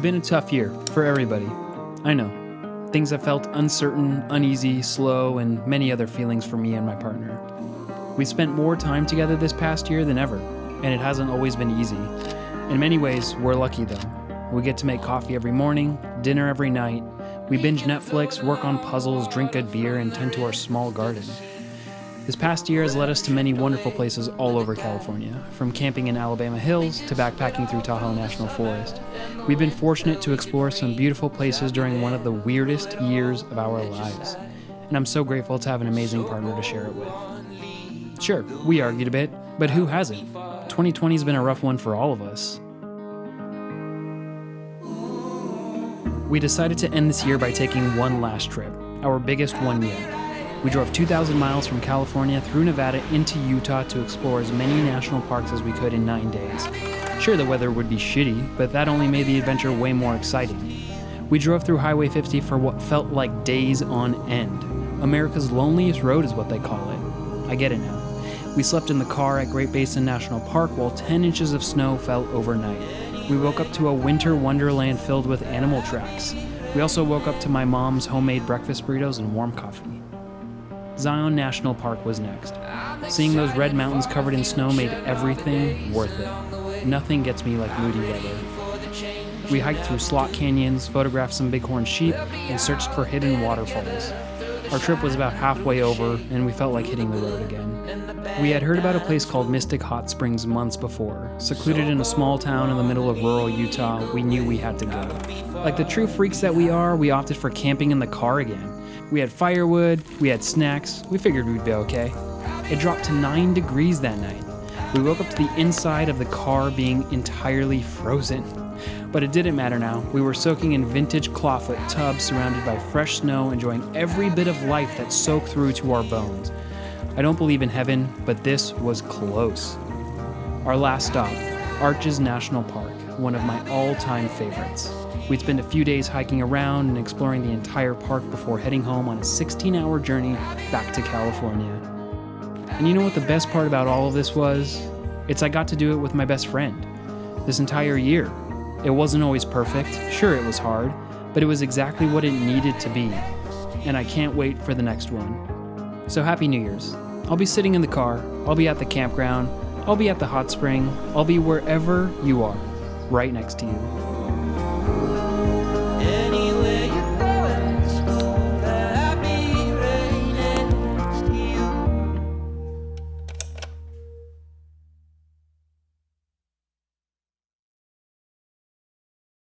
been a tough year for everybody. I know. Things have felt uncertain, uneasy, slow, and many other feelings for me and my partner. We spent more time together this past year than ever, and it hasn't always been easy. In many ways, we're lucky though. We get to make coffee every morning, dinner every night. We binge Netflix, work on puzzles, drink good beer, and tend to our small garden. This past year has led us to many wonderful places all over California, from camping in Alabama hills to backpacking through Tahoe National Forest. We've been fortunate to explore some beautiful places during one of the weirdest years of our lives, and I'm so grateful to have an amazing partner to share it with. Sure, we argued a bit, but who hasn't? 2020 has been a rough one for all of us. We decided to end this year by taking one last trip, our biggest one yet. We drove 2,000 miles from California through Nevada into Utah to explore as many national parks as we could in 9 days. Sure, the weather would be shitty, but that only made the adventure way more exciting. We drove through Highway 50 for what felt like days on end. America's loneliest road is what they call it. I get it now. We slept in the car at Great Basin National Park while 10 inches of snow fell overnight. We woke up to a winter wonderland filled with animal tracks. We also woke up to my mom's homemade breakfast burritos and warm coffee. Zion National Park was next. Seeing those red mountains covered in snow made everything worth it. Nothing gets me like moody weather. We hiked through slot canyons, photographed some bighorn sheep, and searched for hidden waterfalls. Our trip was about halfway over, and we felt like hitting the road again. We had heard about a place called Mystic Hot Springs months before. Secluded in a small town in the middle of rural Utah, we knew we had to go. Like the true freaks that we are, we opted for camping in the car again. We had firewood, we had snacks, we figured we'd be okay. It dropped to 9 degrees that night. We woke up to the inside of the car being entirely frozen. But it didn't matter now. We were soaking in vintage clawfoot tubs surrounded by fresh snow, enjoying every bit of life that soaked through to our bones. I don't believe in heaven, but this was close. Our last stop, Arches National Park, one of my all-time favorites. We'd spend a few days hiking around and exploring the entire park before heading home on a 16-hour journey back to California. And you know what the best part about all of this was? I got to do it with my best friend. This entire year. It wasn't always perfect. Sure, it was hard, but it was exactly what it needed to be. And I can't wait for the next one. So Happy New Year's. I'll be sitting in the car. I'll be at the campground. I'll be at the hot spring. I'll be wherever you are, right next to you.